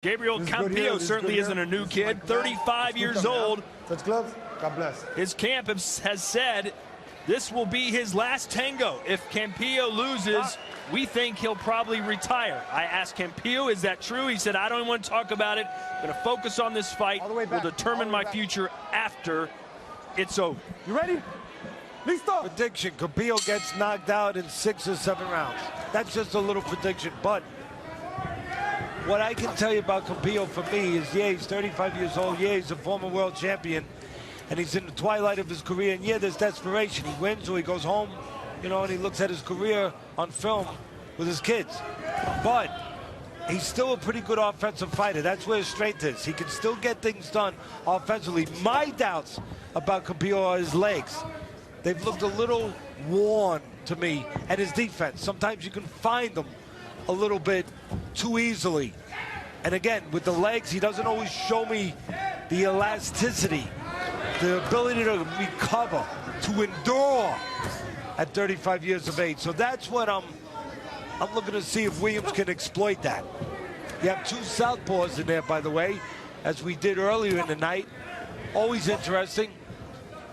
Gabriel Campillo certainly isn't a new kid, 35 years old. Touch gloves. God bless. His camp has said this will be his last tango. If Campillo loses, we think he'll probably retire. I asked Campillo, is that true? He said, I don't want to talk about it. I'm going to focus on this fight. Will determine my future after it's over. You ready? Listo. Prediction, Campillo gets knocked out in 6 or 7 rounds. That's just a little prediction, but what I can tell you about Campillo for me is, yeah, he's 35 years old. Yeah, he's a former world champion. And he's in the twilight of his career. And yeah, there's desperation. He wins or he goes home, you know, and he looks at his career on film with his kids. But he's still a pretty good offensive fighter. That's where his strength is. He can still get things done offensively. My doubts about Campillo are his legs. They've looked a little worn to me, and his defense. Sometimes you can find them a little bit too easily. And again, with the legs, he doesn't always show me the elasticity, the ability to recover, to endure at 35 years of age. So that's what I'm looking to see if Williams can exploit that. You have 2 southpaws in there, by the way, as we did earlier in the night. Always interesting,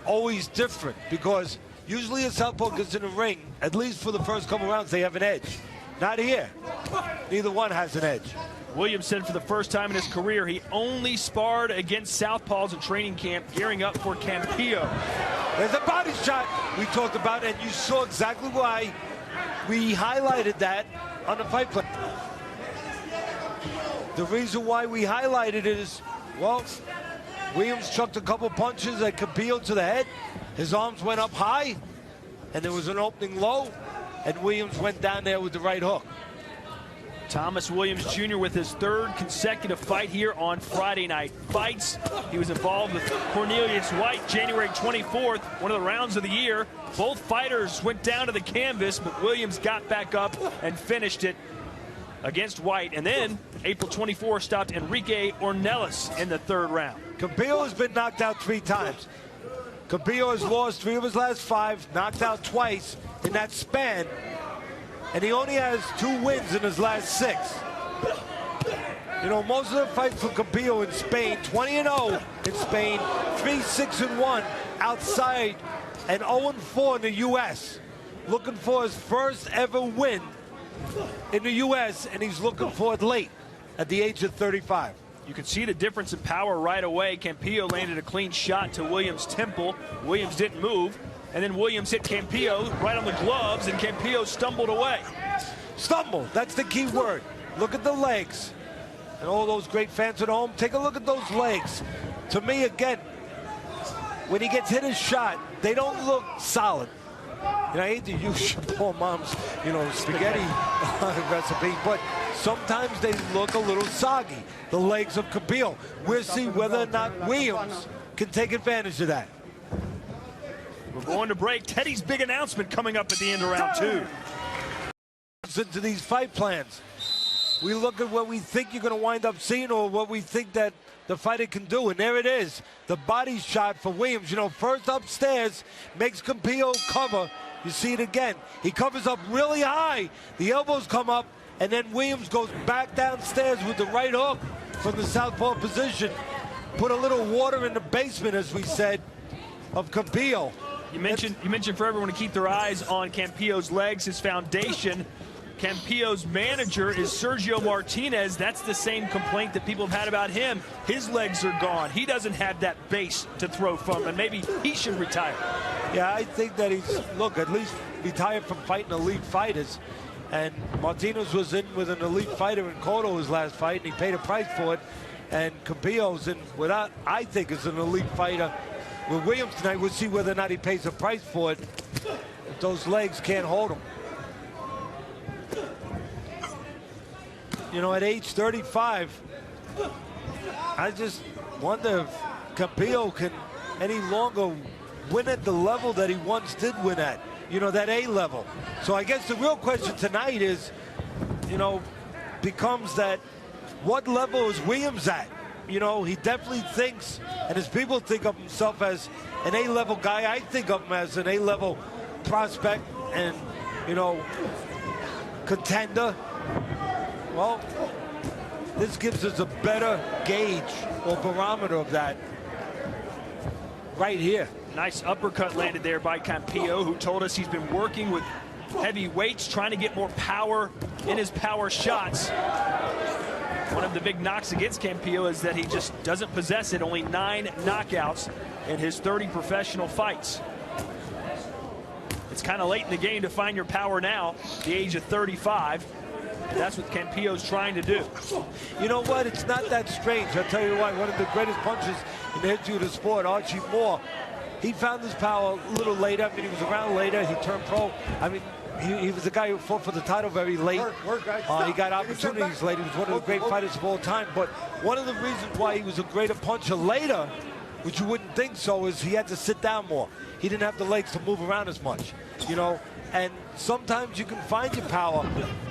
always different, because usually a southpaw gets in the ring, at least for the first couple rounds, they have an edge. Not here. Neither one has an edge. Williams said for the first time in his career he only sparred against southpaws in training camp, gearing up for Campillo. There's a body shot we talked about, and you saw exactly why we highlighted that on the fight plan. The reason why we highlighted it is, well, Williams chucked a couple punches at Campillo to the head. His arms went up high, and there was an opening low, and Williams went down there with the right hook. Thomas Williams Jr. with his 3rd consecutive fight here on Friday Night Fights. He was involved with Cornelius White January 24th, one of the rounds of the year. Both fighters went down to the canvas, but Williams got back up and finished it against White. And then April 24th stopped Enrique Ornelas in the 3rd round. Campillo has been knocked out 3 times. Campillo has lost 3 of his last 5, knocked out twice in that span, and he only has 2 wins in his last 6. You know, most of the fights for Campillo in Spain, 20-0 in Spain, 3-6-1 outside, and 0-4 in the U.S. Looking for his first ever win in the U.S., and he's looking for it late at the age of 35. You can see the difference in power right away. Campillo landed a clean shot to Williams' temple. Williams didn't move. And then Williams hit Campillo right on the gloves, and Campillo stumbled away. Stumble, that's the key word. Look at the legs. And all those great fans at home, take a look at those legs. To me, again, when he gets hit his shot, they don't look solid. And I hate to use your poor mom's, you know, spaghetti recipe, but sometimes they look a little soggy, the legs of Campillo. We'll see whether or not Williams can take advantage of that. We're going to break. Teddy's big announcement coming up at the end of round 2. Into these fight plans, we look at what we think you're going to wind up seeing, or what we think that the fighter can do, and there it is, the body shot for Williams. You know, first upstairs, makes Campillo cover. You see it again. He covers up really high. The elbows come up, and then Williams goes back downstairs with the right hook from the southpaw position. Put a little water in the basement, as we said, of Campillo. You mentioned for everyone to keep their eyes on Campillo's legs, his foundation. Campillo's manager is Sergio Martinez. That's the same complaint that people have had about him. His legs are gone. He doesn't have that base to throw from, and maybe he should retire. Yeah, I think that he's, look, at least retired from fighting elite fighters. And Martinez was in with an elite fighter in Cotto his last fight, and he paid a price for it. And Campillo's in without, I think, is an elite fighter. With Williams tonight, we'll see whether or not he pays a price for it. If those legs can't hold him. You know, at age 35, I just wonder if Campillo can any longer win at the level that he once did win at. You know, that A level. So I guess the real question tonight is, you know, becomes that what level is Williams at? You know, he definitely thinks, and as people think of himself as an A-level guy, I think of him as an A-level prospect and, you know, contender. Well, this gives us a better gauge or barometer of that right here. Nice uppercut landed there by Campillo, who told us he's been working with heavy weights, trying to get more power in his power shots. One of the big knocks against Campillo is that he just doesn't possess it. Only 9 knockouts in his 30 professional fights. It's kind of late in the game to find your power now, at the age of 35. That's what Campillo's trying to do. You know what? It's not that strange. I'll tell you why. One of the greatest punchers in the history of the sport, Archie Moore, he found his power a little later. I mean, he was around later. He turned pro. I mean, he was the guy who fought for the title very late. He got opportunities late. He was one of the great fighters of all time. But one of the reasons why he was a greater puncher later, which you wouldn't think so, is he had to sit down more. He didn't have the legs to move around as much, you know. And sometimes you can find your power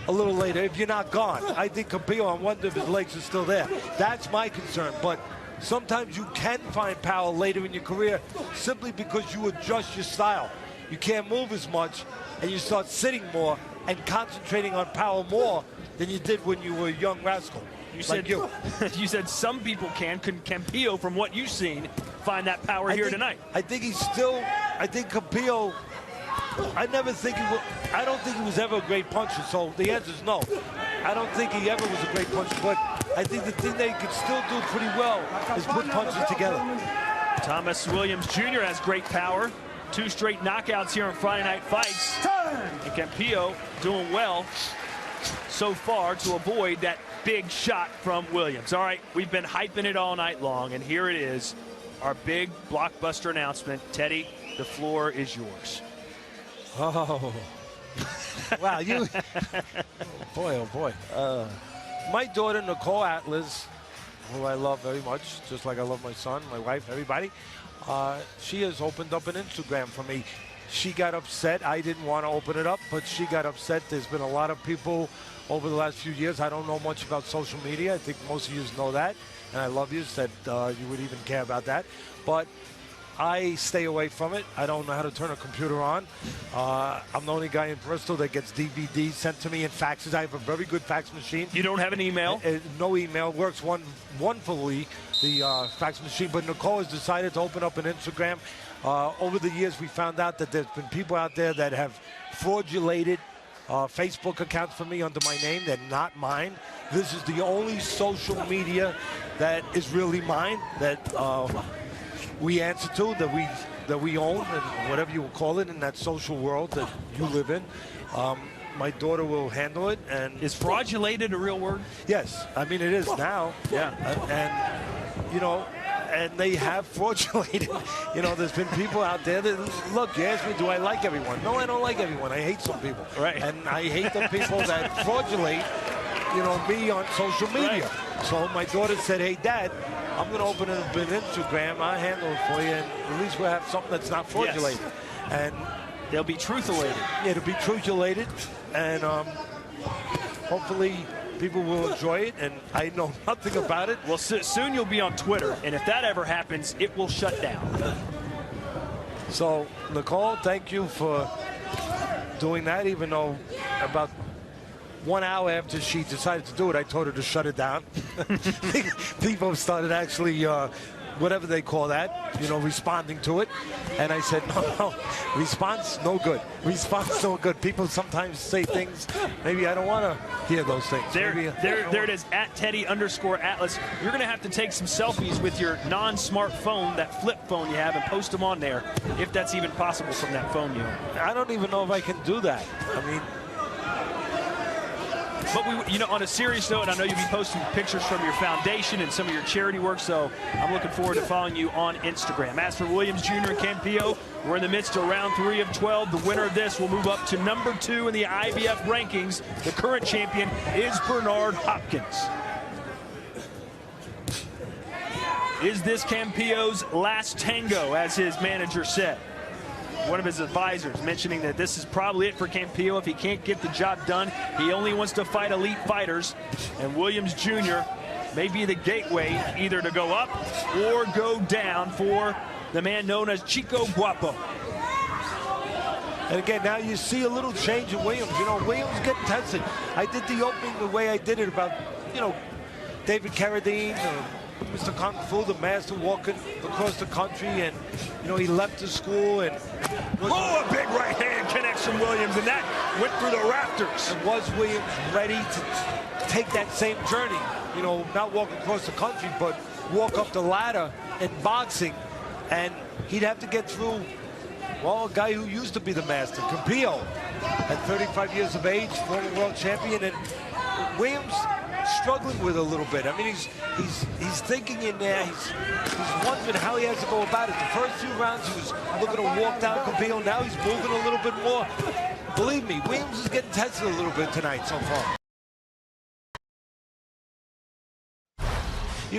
a little later if you're not gone. I think Campillo, I wonder if his legs are still there. That's my concern. But sometimes you can find power later in your career simply because you adjust your style. You can't move as much, and you start sitting more and concentrating on power more than you did when you were a young rascal. You said you said some people can. Can Campillo, from what you've seen, find that power here tonight? I think he's still. I think Campillo. I don't think he was ever a great puncher. So the answer is no. I don't think he ever was a great puncher. But I think the thing that he could still do pretty well is put punches together. Thomas Williams Jr. has great power. 2 straight knockouts here on Friday Night Fights. And Campillo doing well so far to avoid that big shot from Williams. All right, we've been hyping it all night long, and here it is, our big blockbuster announcement. Teddy, the floor is yours. Oh. Wow, you. Boy, oh boy. My daughter, Nicole Atlas, who I love very much, just like I love my son, my wife, everybody, she has opened up an Instagram for me. She got upset. I didn't want to open it up, but she got upset. There's been a lot of people over the last few years. I don't know much about social media. I think most of you know that, and I love you, said you would even care about that. But I stay away from it. I don't know how to turn a computer on. I'm the only guy in Bristol that gets DVDs sent to me in faxes. I have a very good fax machine. You don't have an email? No email. Works wonderfully, the fax machine. But Nicole has decided to open up an Instagram. Over the years, we found out that there's been people out there that have fraudulated Facebook accounts for me under my name. They're not mine. This is the only social media that is really mine, that we answer to, that we own, and whatever you will call it in that social world that you live in. My daughter will handle it. And is fraudulated a real word? Yes, I mean it is now. Yeah, and you know, and they have fraudulated. You know, there's been people out there that, look, you ask me, do I like everyone? No, I don't like everyone. I hate some people. Right. And I hate the people that fraudulate, you know, me on social media. Right. So my daughter said, hey, Dad, I'm going to open up an Instagram. I'll handle it for you, and at least we'll have something that's not fraudulated. Yes. And they'll be truth-related. Yeah, it'll be truth-related, and hopefully people will enjoy it, and I know nothing about it. Well, soon you'll be on Twitter, and if that ever happens, it will shut down. So, Nicole, thank you for doing that, even though about 1 hour after she decided to do it, I told her to shut it down. People started actually, whatever they call that, you know, responding to it. And I said, no, response, no good. Response, no good. People sometimes say things, maybe I don't want to hear those things. There it is, at Teddy_Atlas. You're going to have to take some selfies with your non-smartphone, that flip phone you have, and post them on there, if that's even possible from that phone you own. I don't even know if I can do that. I mean, but you know, on a serious note, I know you'll be posting pictures from your foundation and some of your charity work, so I'm looking forward to following you on Instagram. As for Williams Jr. and Campillo, we're in the midst of round 3 of 12. The winner of this will move up to number 2 in the IBF rankings. The current champion is Bernard Hopkins. Is this Campillo's last tango, as his manager said? One of his advisors mentioning that this is probably it for Campillo. If he can't get the job done, he only wants to fight elite fighters. And Williams Jr. may be the gateway either to go up or go down for the man known as Chico Guapo. And again, now you see a little change in Williams. You know, Williams getting tested. I did the opening the way I did it about, you know, David Carradine, Mr. Kung Fu, the master walking across the country, and he left the school and a big right hand connects from Williams, and that went through the rafters. And was Williams ready to take that same journey? Not walk across the country, but walk up the ladder in boxing, and he'd have to get through, well, a guy who used to be the master, Campillo, at 35 years of age, former world champion, and Williams struggling with it a little bit. I mean, he's thinking in there. He's wondering how he has to go about it. The first few rounds, he was looking to walk down Campillo. Now he's moving a little bit more. Believe me, Williams is getting tested a little bit tonight so far.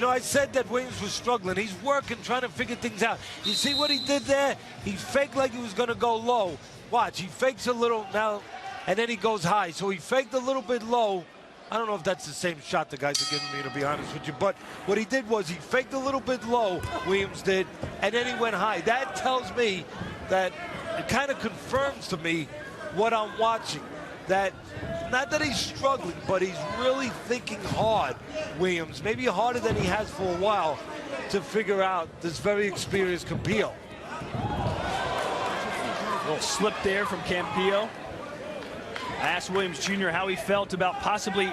I said that Williams was struggling. He's working, trying to figure things out. You see what he did there? He faked like he was going to go low. Watch, he fakes a little now, and then he goes high. So he faked a little bit low. I don't know if that's the same shot the guys are giving me, to be honest with you. But what he did was he faked a little bit low, Williams did, and then he went high. That tells me that, it kind of confirms to me what I'm watching. That, not that he's struggling, but he's really thinking hard, Williams. Maybe harder than he has for a while to figure out this very experienced Campillo. A little slip there from Campillo. I asked Williams Jr. how he felt about possibly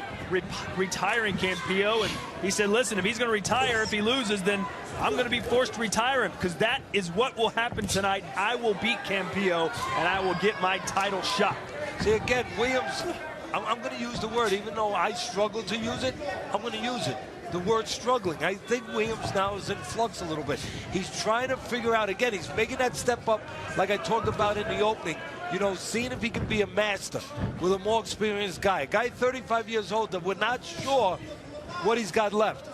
retiring Campillo, and he said, listen, if he's going to retire, if he loses, then I'm going to be forced to retire him, because that is what will happen tonight. I will beat Campillo, and I will get my title shot. See, again, Williams, I'm going to use the word, even though I struggle to use it, I'm going to use it. The word struggling. I think Williams now is in flux a little bit. He's trying to figure out, again, he's making that step up like I talked about in the opening, seeing if he can be a master with a more experienced guy. A guy 35 years old that we're not sure what he's got left.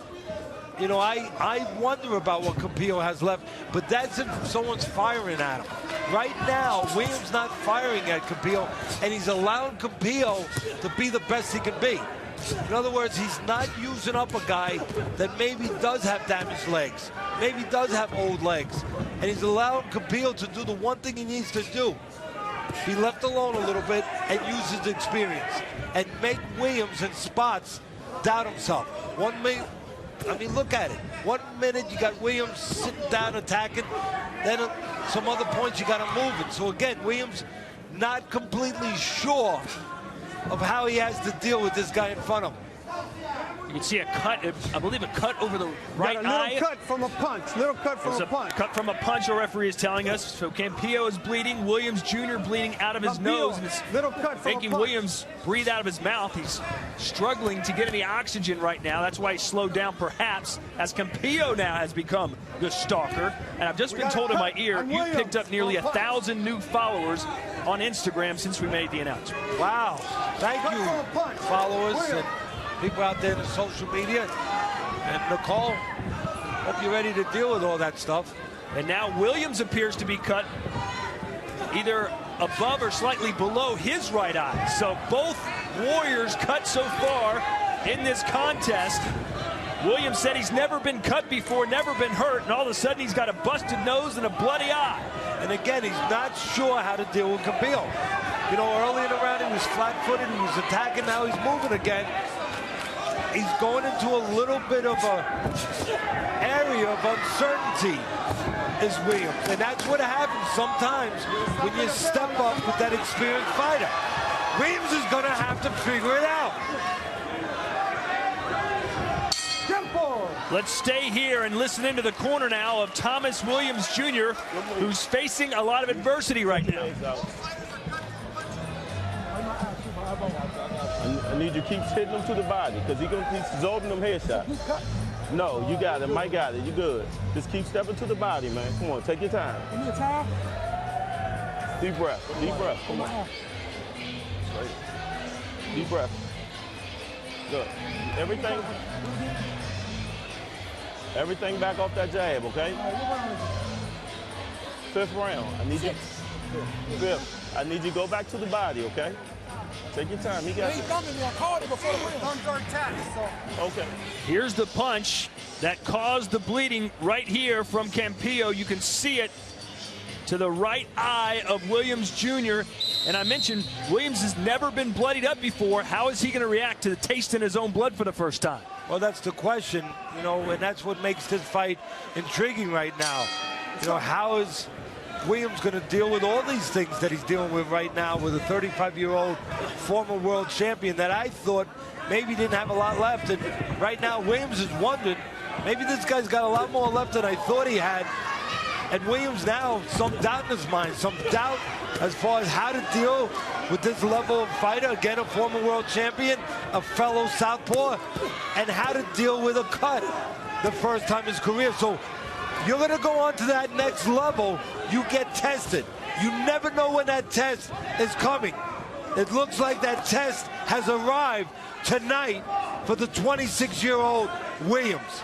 I wonder about what Campillo has left, but that's if someone's firing at him. Right now, Williams not firing at Campillo, and he's allowing Campillo to be the best he can be. In other words, he's not using up a guy that maybe does have damaged legs, maybe does have old legs, and he's allowing Campillo to do the one thing he needs to do. Be left alone a little bit and use his experience and make Williams in spots doubt himself. Look at it. 1 minute you got Williams sitting down attacking, then some other points you got him moving. So again, Williams not completely sure of how he has to deal with this guy in front of him. You can see a cut, I believe a cut over the right eye. Little cut from a punch. Little cut from a punch. Cut from a punch, the referee is telling us. So Campillo is bleeding. Williams Jr. bleeding out of his nose. And it's little cut from making a punch. Williams breathe out of his mouth. He's struggling to get any oxygen right now. That's why he slowed down, perhaps, as Campillo now has become the stalker. And I've just been told in my ear, you've picked up nearly 1,000 new followers on Instagram since we made the announcement. Wow. Thank you, followers and people out there in the social media. And Nicole, hope you're ready to deal with all that stuff. And now Williams appears to be cut either above or slightly below his right eye. So both warriors cut so far in this contest. Williams said he's never been cut before, never been hurt, and all of a sudden he's got a busted nose and a bloody eye. And again, he's not sure how to deal with Campillo. Early in the round he was flat-footed, he was attacking, now he's moving again. He's going into a little bit of a area of uncertainty, is Williams. And that's what happens sometimes when you step up with that experienced fighter. Williams is going to have to figure it out. Let's stay here and listen into the corner now of Thomas Williams Jr., who's facing a lot of adversity right now. I need you to keep hitting him to the body because he's absorbing them headshots. No, you got it. Mike got it. You good. Just keep stepping to the body, man. Come on, take your time. Give me a time. Deep breath. Deep breath. Come on. Deep breath. Good. Everything back off that jab, okay? Fifth round. I need you. Fifth. I need you to go back to the body, okay? Take your time. He got it. Okay. Here's the punch that caused the bleeding right here from Campillo. You can see it to the right eye of Williams Jr. And I mentioned Williams has never been bloodied up before. How is he going to react to the taste in his own blood for the first time? Well, that's the question, you know, and that's what makes this fight intriguing right now. You know, how is Williams going to deal with all these things that he's dealing with right now with a 35-year-old former world champion that I thought maybe didn't have a lot left. And right now, Williams is wondering, maybe this guy's got a lot more left than I thought he had. And Williams now, some doubt in his mind, some doubt as far as how to deal with this level of fighter. Again, a former world champion, a fellow southpaw, and how to deal with a cut the first time in his career. So you're going to go on to that next level. You get tested. You never know when that test is coming. It looks like that test has arrived tonight for the 26-year-old Williams.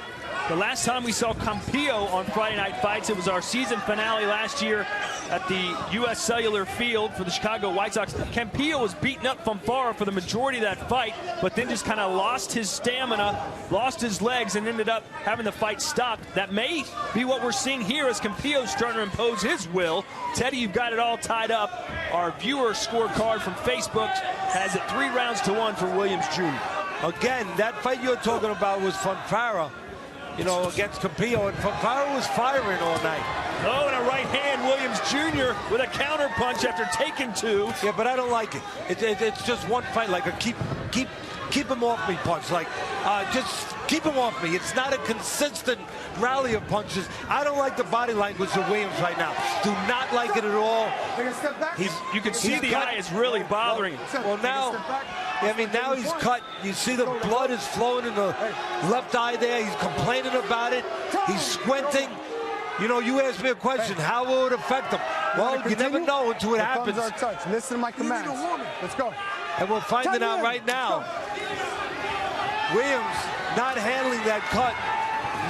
The last time we saw Campillo on Friday Night Fights, it was our season finale last year at the U.S. Cellular Field for the Chicago White Sox. Campillo was beaten up from far for the majority of that fight, but then just kind of lost his stamina, lost his legs, and ended up having the fight stopped. That may be what we're seeing here as Campillo's starting to impose his will. Teddy, you've got it all tied up. Our viewer scorecard from Facebook has it 3-1 for Williams Jr. Again, that fight you're talking about was Fonfara, you know, against Campillo, and Fonfara was firing all night. Oh, and a right hand, Williams Jr. with a counter punch after taking 2. Yeah, but I don't like it. It's just one fight, like a keep him off me punch. Like, just keep him off me. It's not a consistent rally of punches. I don't like the body language of Williams right now. Do not like it at all. You can see the eye is really bothering him. Well, now, I mean, now he's cut. You see the blood is flowing in the left eye there. He's complaining about it. He's squinting. You know, you asked me a question. How will it affect him? Well, you never know until it happens. Listen to my commands. Let's go. And we're finding out right now. Williams not handling that cut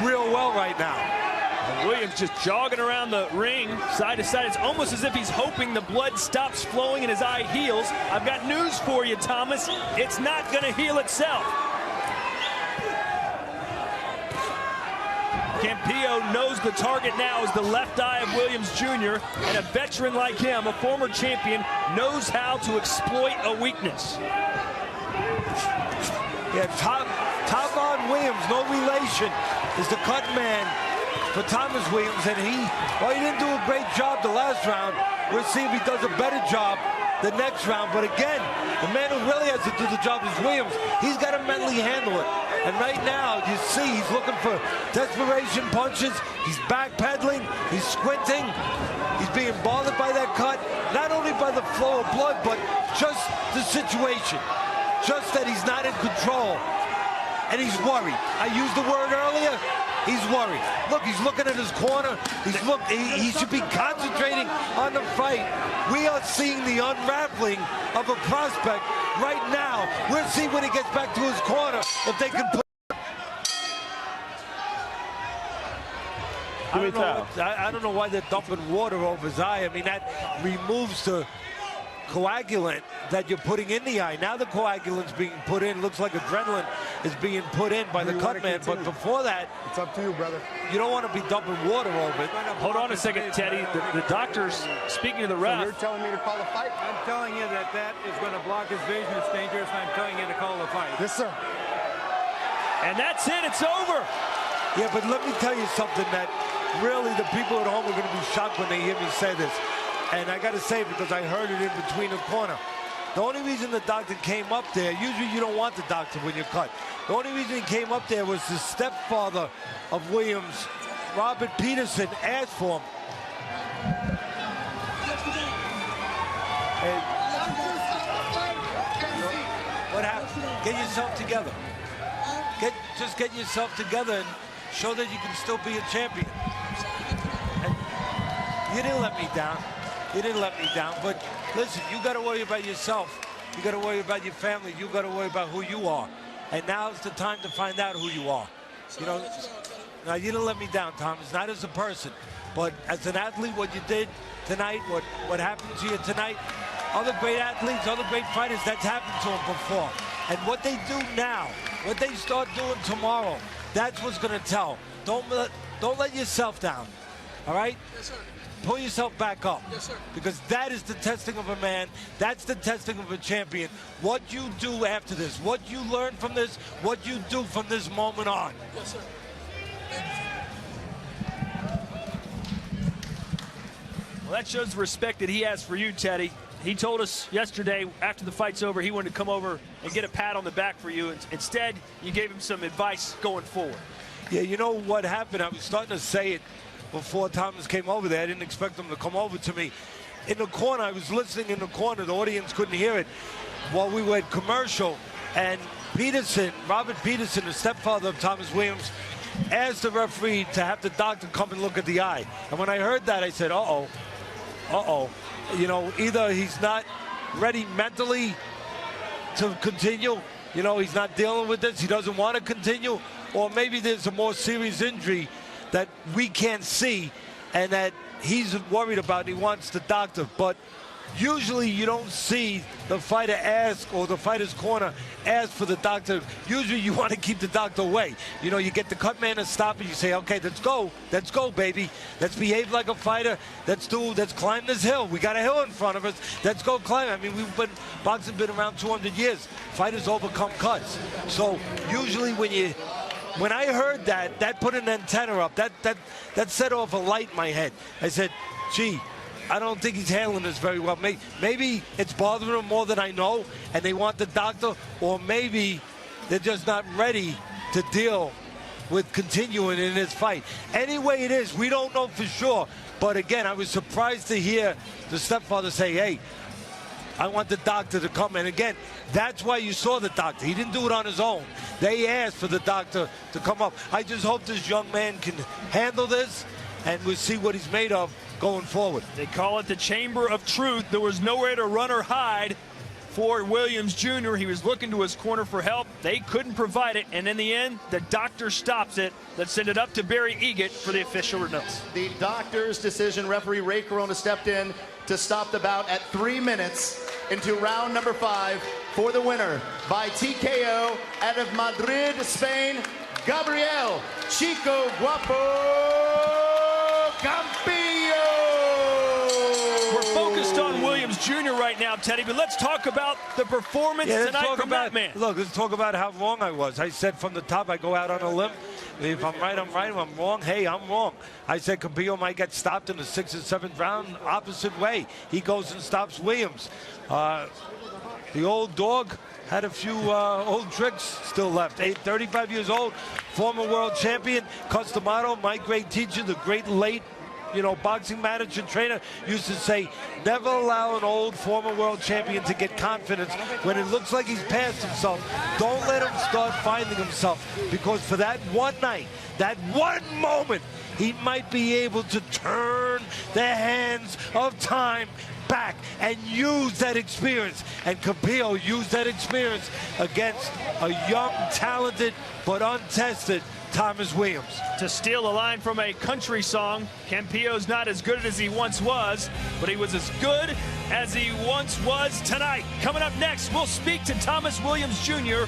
real well right now. And Williams just jogging around the ring, side to side. It's almost as if he's hoping the blood stops flowing and his eye heals. I've got news for you, Thomas. It's not going to heal itself. Campillo knows the target now is the left eye of Williams Jr., and a veteran like him, a former champion, knows how to exploit a weakness. Yeah, Tavon Williams, no relation, is the cut man for Thomas Williams, and he didn't do a great job the last round. We'll see if he does a better job the next round. But again, the man who really has to do the job is Williams. He's got to mentally handle it. And right now, you see, he's looking for desperation punches. He's backpedaling. He's squinting. He's being bothered by that cut, not only by the flow of blood, but just the situation. Just that he's not in control. And he's worried. I used the word earlier. He's worried. Look, he's looking at his corner. He should be concentrating on the fight. We are seeing the unraveling of a prospect right now. We'll see when he gets back to his corner if they can put. I don't know why they're dumping water over his eye. I mean, that removes the coagulant that you're putting in the eye. Now the coagulant's being put in. Looks like adrenaline is being put in by the cut man. But before that, it's up to you, brother. You don't want to be dumping water over it. Hold on a second, Teddy. The doctor's speaking to the ref. So you're telling me to call a fight? I'm telling you that is going to block his vision. It's dangerous. I'm telling you to call the fight. Yes, sir. And that's it. It's over. Yeah, but let me tell you something that really the people at home are going to be shocked when they hear me say this. And I got to say it because I heard it in between the corner. The only reason the doctor came up there, usually you don't want the doctor when you're cut. The only reason he came up there was the stepfather of Williams, Robert Peterson, asked for him. And, what happened? Get yourself together. Just get yourself together and show that you can still be a champion. And you didn't let me down. You didn't let me down, but listen, you got to worry about yourself. You got to worry about your family. You got to worry about who you are. And now's the time to find out who you are. You know, now you didn't let me down, Thomas, not as a person, but as an athlete, what you did tonight, what happened to you tonight, other great athletes, other great fighters, that's happened to them before. And what they do now, what they start doing tomorrow, that's what's going to tell. Don't let yourself down. All right? Yes, sir. Pull yourself back up. Yes, sir. Because that is the testing of a man. That's the testing of a champion. What you do after this, what you learn from this, what you do from this moment on. Yes, sir. Well, that shows the respect that he has for you, Teddy. He told us yesterday, after the fight's over, he wanted to come over and get a pat on the back for you. Instead, you gave him some advice going forward. Yeah, you know what happened? I was starting to say it before Thomas came over there. I didn't expect him to come over to me. In the corner, I was listening in the corner. The audience couldn't hear it while we were at commercial. And Peterson, Robert Peterson, the stepfather of Thomas Williams, asked the referee to have the doctor come and look at the eye. And when I heard that, I said, uh-oh. You know, either he's not ready mentally to continue, you know, he's not dealing with this, he doesn't want to continue, or maybe there's a more serious injury that we can't see and that he's worried about and he wants the doctor. But usually you don't see the fighter ask, or the fighter's corner ask for the doctor. Usually you want to keep the doctor away. You know, you get the cut man to stop and you say, okay, let's go, baby. Let's behave like a fighter. Let's climb this hill. We got a hill in front of us. Let's go climb. I mean, boxing been around 200 years. Fighters overcome cuts. So usually when I heard that, that put an antenna up. That set off a light in my head. I said, gee, I don't think he's handling this very well. Maybe it's bothering him more than I know, and they want the doctor, or maybe they're just not ready to deal with continuing in this fight. Any way it is, we don't know for sure. But again, I was surprised to hear the stepfather say, hey, I want the doctor to come. And again, that's why you saw the doctor. He didn't do it on his own. They asked for the doctor to come up. I just hope this young man can handle this, and we'll see what he's made of going forward. They call it the Chamber of Truth. There was nowhere to run or hide for Williams Jr. He was looking to his corner for help. They couldn't provide it, and in the end, the doctor stops it. Let's send it up to Barry Egan for the official notes. The doctor's decision, referee Ray Corona stepped in to stop the bout at 3 minutes into round number 5 for the winner by TKO out of Madrid, Spain, Gabriel Chico Guapo Campillo. We're focused on Williams Jr. right now, Teddy, but let's talk about the performance tonight from that man. Look, let's talk about how wrong I was. I said from the top, I go out on a limb. If I'm right, I'm right. If I'm wrong, hey, I'm wrong. I said Campillo might get stopped in the 6th or 7th round, opposite way. He goes and stops Williams. The old dog had a few old tricks still left. 35 years old, former world champion. Customato, my great teacher, the great late, boxing manager, trainer, used to say, never allow an old former world champion to get confidence when it looks like he's past himself. Don't let him start finding himself, because for that one night, that one moment, he might be able to turn the hands of time back and use that experience. And Campillo used that experience against a young, talented, but untested Thomas Williams. To steal a line from a country song, Campillo's not as good as he once was, but he was as good as he once was tonight. Coming up next, we'll speak to Thomas Williams Jr.